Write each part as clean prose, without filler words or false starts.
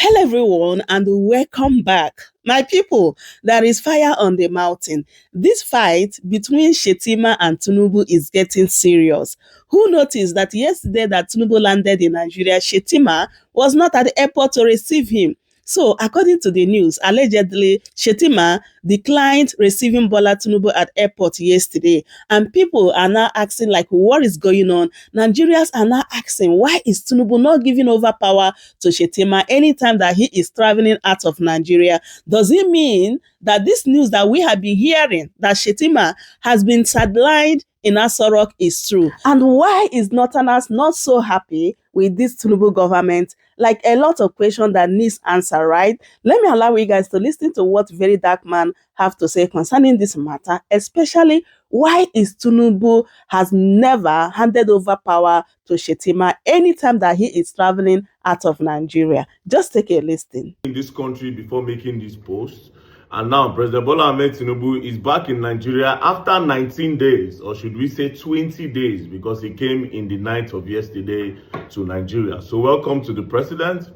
Hello, everyone, and welcome back. My people, there is fire on the mountain. This fight between Shettima and Tinubu is getting serious. Who noticed that yesterday that Tinubu landed in Nigeria, Shettima was not at the airport to receive him? So, according to the news, allegedly, Shettima declined receiving Bola Tinubu at airport yesterday. And people are now asking, like, what is going on? Nigerians are now asking, why is Tinubu not giving over power to Shettima anytime that he is traveling out of Nigeria? Does it mean that this news that we have been hearing, that Shettima has been sidelined in Aso Rock, is true? And why is Northerners not so happy with this Tinubu government? Like, a lot of questions that needs answer, right? Let me allow you guys to listen to what Very Dark Man have to say concerning this matter, especially why is Tinubu has never handed over power to Shettima anytime that he is traveling out of Nigeria. Just take a listen. In this country before making this post, and now President Bola Ahmed Tinubu is back in Nigeria after 19 days, or should we say 20 days, because he came in the night of yesterday to Nigeria. So welcome to the president.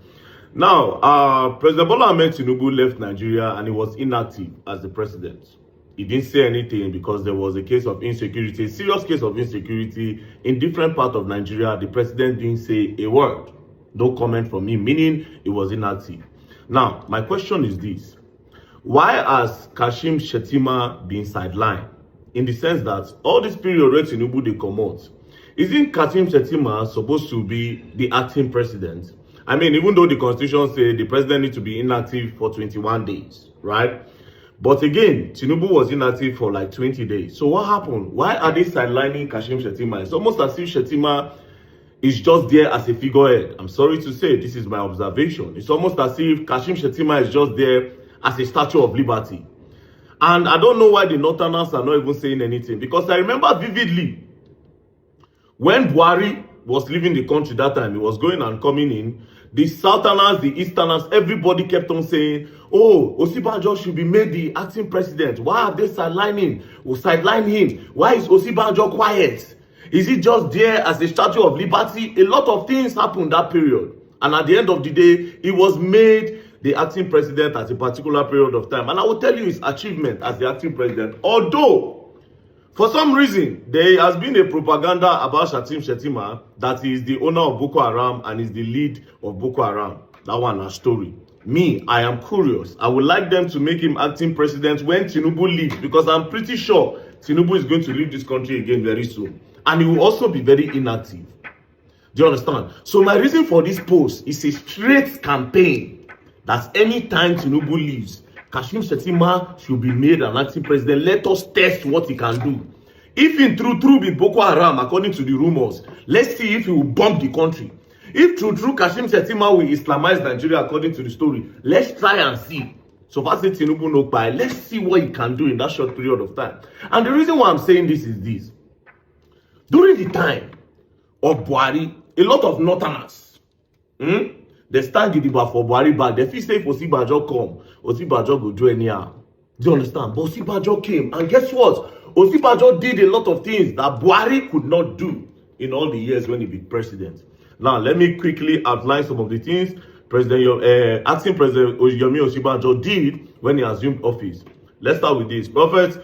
Now, President Bola Ahmed Tinubu left Nigeria and he was inactive as the president. He didn't say anything because there was a case of insecurity, a serious case of insecurity in different parts of Nigeria. The president didn't say a word. No comment from him, meaning he was inactive. Now, my question is this. Why has Kashim Shettima been sidelined? In the sense that all this period where Tinubu they come out, isn't Kashim Shettima supposed to be the acting president? I mean, even though the constitution says the president needs to be inactive for 21 days, right? But again, Tinubu was inactive for like 20 days. So what happened? Why are they sidelining Kashim Shettima? It's almost as if Shettima is just there as a figurehead. I'm sorry to say, this is my observation. It's almost as if Kashim Shettima is just there as a statue of liberty. And I don't know why the Northerners are not even saying anything. Because I remember vividly, when Buhari was leaving the country that time, he was going and coming in, the Southerners, the Easterners, everybody kept on saying, oh, Osinbajo should be made the acting president. Why are they sidelining? Or sideline him? Why is Osinbajo quiet? Is he just there as a statue of liberty? A lot of things happened that period. And at the end of the day, he was made the acting president at a particular period of time. And I will tell you his achievement as the acting president. Although, for some reason, there has been a propaganda about Shettima that he is the owner of Boko Haram and is the lead of Boko Haram. That one a story. Me, I am curious. I would like them to make him acting president when Tinubu leaves, because I'm pretty sure Tinubu is going to leave this country again very soon. And he will also be very inactive. Do you understand? So my reason for this post is a straight campaign that anytime Tinubu leaves, Kashim Shettima should be made an acting president. Let us test what he can do. If in true be Boko Haram, according to the rumors, let's see if he will bomb the country. If true Kashim Shettima will Islamize Nigeria according to the story, let's try and see. So far say Tinubu no buy. Let's see what he can do in that short period of time. And the reason why I'm saying this is this. During the time of Buhari, a lot of Northerners, they stand gidigba for Buhari back. They feel say if Osinbajo come, Osinbajo go do anyhow. Do you understand? But Osinbajo came, and guess what? Osinbajo did a lot of things that Buhari could not do in all the years when he was president. Now, let me quickly outline some of the things acting President Yomi Osinbajo did when he assumed office. Let's start with this. Professor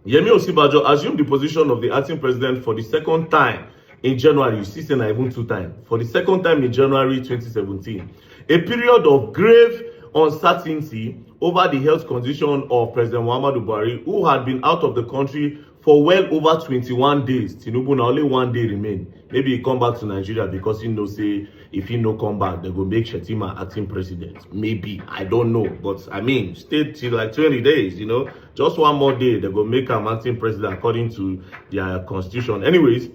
Yemi Osinbajo assumed the position of the acting president for the second time in January. You see, saying even 2 times. For the second time in January 2017. A period of grave uncertainty over the health condition of President Muhammadu Buhari, who had been out of the country for well over 21 days. Tinubu now only 1 day remain. Maybe he come back to Nigeria because he knows say if he no come back, they go make Shettima acting president. Maybe, I don't know. But I mean, stay till like 20 days, you know. Just 1 more day, they go make him acting president according to their constitution. Anyways,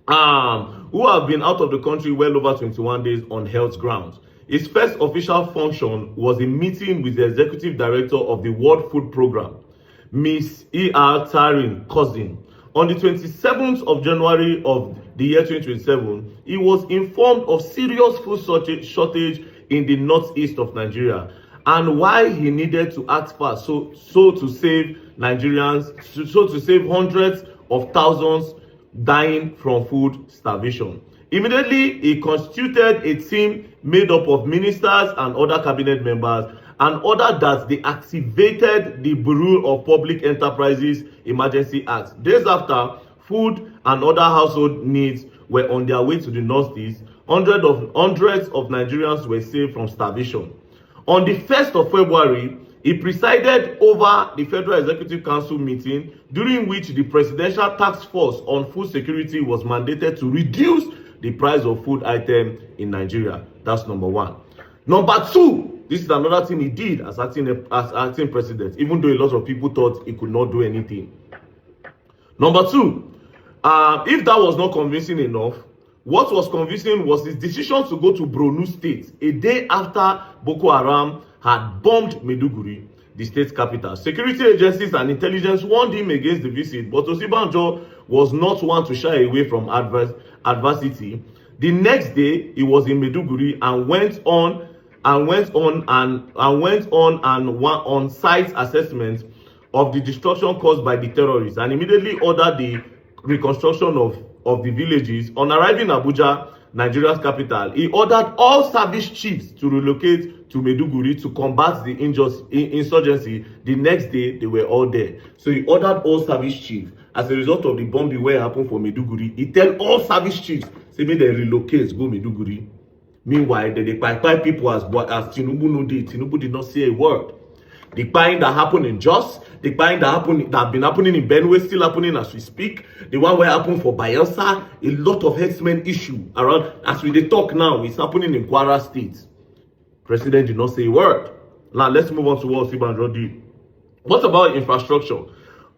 who have been out of the country well over 21 days on health grounds. His first official function was a meeting with the executive director of the World Food Program, Ms. E.R. Tarin Cousin. On the 27th of January of the year 2027, he was informed of serious food shortage in the northeast of Nigeria and why he needed to act fast so to save Nigerians, so to save hundreds of thousands dying from food starvation. Immediately, he constituted a team made up of ministers and other cabinet members, and ordered that they activated the Bureau of Public Enterprises Emergency Act. Days after, food and other household needs were on their way to the northeast. Hundreds of Nigerians were saved from starvation. On the 1st of February, he presided over the Federal Executive Council meeting, during which the Presidential Task Force on Food Security was mandated to reduce the price of food items in Nigeria. That's number one. Number two, this is another thing he did as acting president, even though a lot of people thought he could not do anything. Number two, if that was not convincing enough, what was convincing was his decision to go to Borno State a day after Boko Haram had bombed Maiduguri, the state capital. Security agencies and intelligence warned him against the visit, but Osinbajo was not one to shy away from adversity. The next day, he was in Maiduguri and went on site assessment of the destruction caused by the terrorists, and immediately ordered the reconstruction of the villages. On arriving in Abuja, Nigeria's capital, he ordered all service chiefs to relocate to Maiduguri to combat the insurgency. The next day, they were all there. So he ordered all service chiefs. As a result of the bombing where happened for Maiduguri, he tell all service chiefs, say, may they relocate, go Maiduguri. Meanwhile, they kpai people as Tinubu no did. Tinubu did not say a word. The kpai that happened in Jos, the kpai that have been happening in Benue, still happening as we speak. The one where happened for Bayelsa, a lot of herdsmen issue around. As we talk now, it's happening in Kwara State. President did not say a word. Now let's move on to what Osinbajo did. What about infrastructure?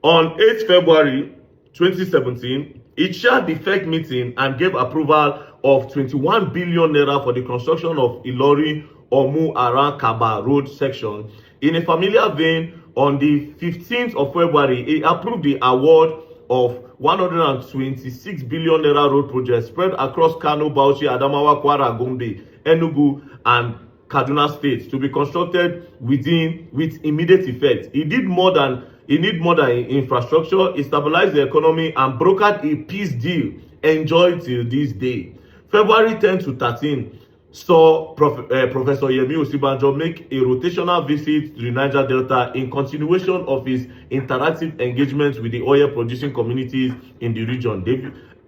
On 8th February 2017, he chaired the FEC meeting and gave approval of 21 billion naira for the construction of Ilori Omu Aran Kaba road section. In a familiar vein, on the 15th of February, he approved the award of 126 billion naira road projects spread across Kano, Bauchi, Adamawa, Kwara, Gombe, Enugu, and Kaduna states to be constructed with immediate effect. He need more than infrastructure. He stabilized the economy and brokered a peace deal enjoyed till this day. February 10 to 13 saw Professor Yemi Osinbajo make a rotational visit to the Niger Delta in continuation of his interactive engagement with the oil producing communities in the region.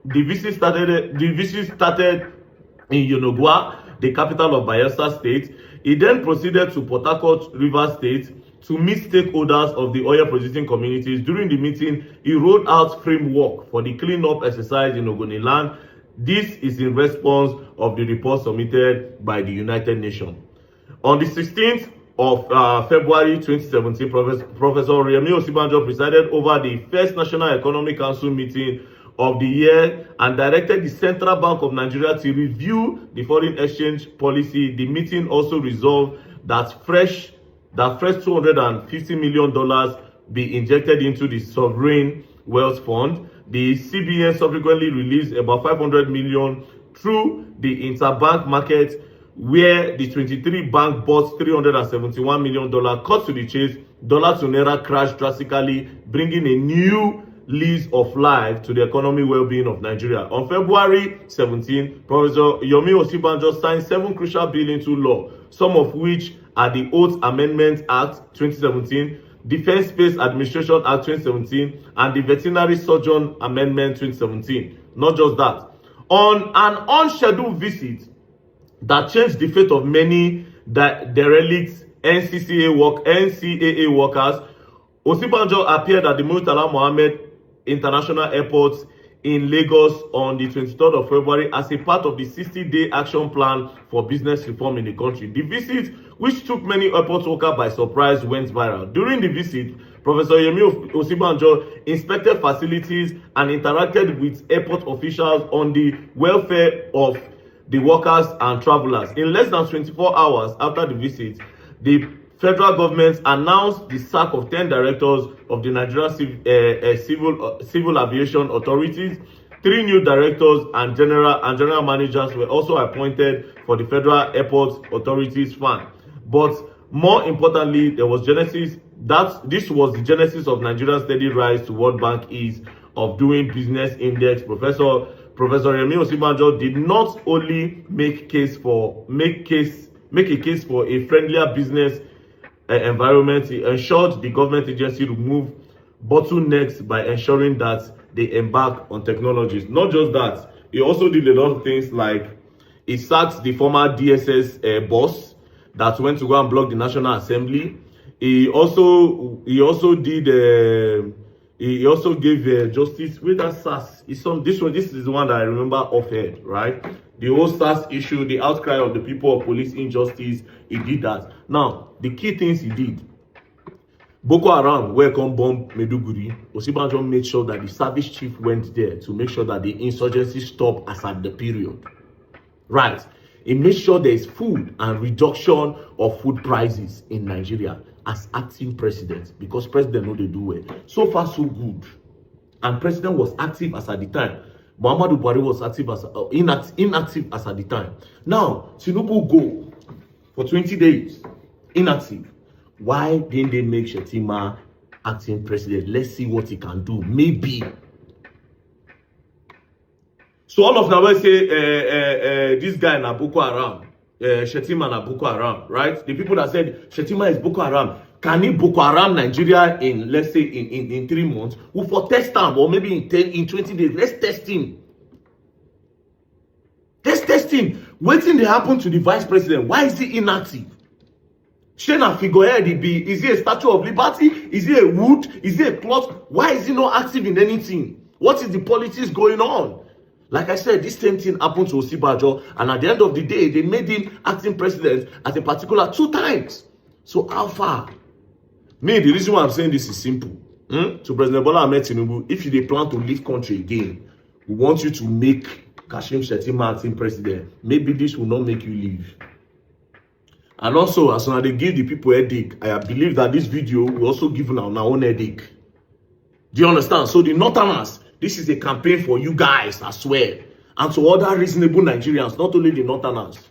The visit started in Yonogwa, the capital of Bayelsa State. He then proceeded to Port Harcourt, Rivers State, to meet stakeholders of the oil producing communities. During the meeting, he rolled out framework for the clean-up exercise in Ogoniland. This is in response of the report submitted by the United Nations. On the 16th of February 2017, Professor Yemi Osinbajo presided over the first National Economic Council meeting of the year and directed the Central Bank of Nigeria to review the foreign exchange policy. The meeting also resolved that fresh $250 million be injected into the sovereign wealth fund. The CBN subsequently released about 500 million through the interbank market, where the 23 bank bought $371 million. Cut to the chase, dollar to naira crashed drastically, bringing a new lease of life to the economic well-being of Nigeria. On February 17, Professor Yomi Osinbajo signed 7 crucial bills into law, some of which are the Oath Amendment Act 2017, Defense Space Administration Act 2017, and the Veterinary Surgeon Amendment 2017. Not just that. On an unscheduled visit that changed the fate of many derelict NCAA workers, Osinbajo appeared at the Murtala Mohammed International Airport in Lagos on the 23rd of February as a part of the 60-day action plan for business reform in the country. The visit, which took many airport workers by surprise, went viral. During the visit, Professor Yemi Osinbajo inspected facilities and interacted with airport officials on the welfare of the workers and travelers. In less than 24 hours after the visit, the federal government announced the sack of 10 directors of the Nigeria Civil Aviation Authorities. 3 new directors and general managers were also appointed for the Federal Airport Authorities Fund. But more importantly, this was the genesis of Nigeria's steady rise to World Bank Ease of Doing Business Index. Professor Professor Yemi Osinbajo did not only make a case for a friendlier business environment, he ensured the government agency remove bottlenecks by ensuring that they embark on technologies. Not just that, he also did a lot of things like he sacked the former DSS boss that went to go and block the National Assembly. He also gave justice with that SARS. This is the one that I remember offhand, right? The whole SARS issue, the outcry of the people of police injustice, he did that. Now, the key things he did: Boko Haram, where come bomb Meduguri, Osinbajo made sure that the service chief went there to make sure that the insurgency stopped as at the period. Right. He made sure there is food and reduction of food prices in Nigeria as acting president, because president know they do well. So far, so good. And president was active as at the time. Muhammadu Buhari was active as inactive as at the time. Now, Tinubu go for 20 days, inactive. Why didn't they make Shettima acting president? Let's see what he can do. Maybe. So all of them will say this guy na Boko Haram, Shettima na Boko Haram, right? The people that said Shettima is Boko Haram, can he Boko Haram Nigeria in, let's say, in 3 months? We for test him, or maybe in 20 days. Let's test him. Let's test him. Waiting to happen to the vice president. Why is he inactive? Shena figurehead he be? Is he a Statue of Liberty? Is he a wood? Is he a cloth? Why is he not active in anything? What is the politics going on? Like I said, this same thing happened to Osinbajo, and at the end of the day, they made him acting president at a particular 2 times. So how far? Me, the reason why I'm saying this is simple. To President Bola Ahmed Tinubu, if you plan to leave country again, we want you to make Kashim Shettima acting president. Maybe this will not make you leave. And also, as soon as they give the people headache, I believe that this video will also give our own headache. Do you understand? So the Northerners, this is a campaign for you guys as well, and to other reasonable Nigerians, not only the Northerners.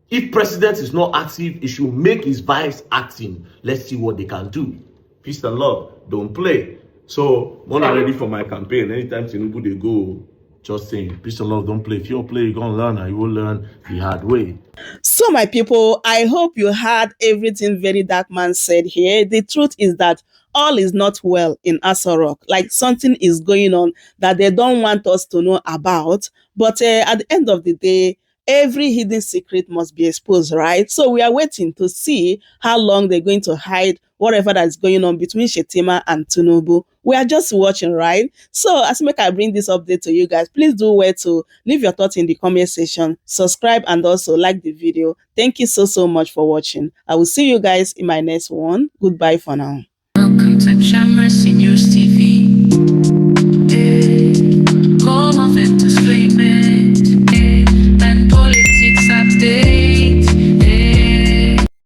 If president is not active, he should make his vice acting. Let's see what they can do. Peace and love. Don't play. So, when I'm ready for my campaign, anytime Tinubu they go, just saying, peace and love, don't play. If you play, you're going to learn, and you will learn the hard way. So, my people, I hope you heard everything Very Dark Man said here. The truth is that all is not well in Aso Rock. Like, something is going on that they don't want us to know about. But at the end of the day, every hidden secret must be exposed, right? So we are waiting to see how long they're going to hide whatever that's going on between Shettima and Tinubu. We are just watching, right? So as I bring this update to you guys, please do well to leave your thoughts in the comment section, subscribe, and also like the video. Thank you so much for watching. I will see you guys in my next one. Goodbye for now. Welcome to Shamra Seniors TV.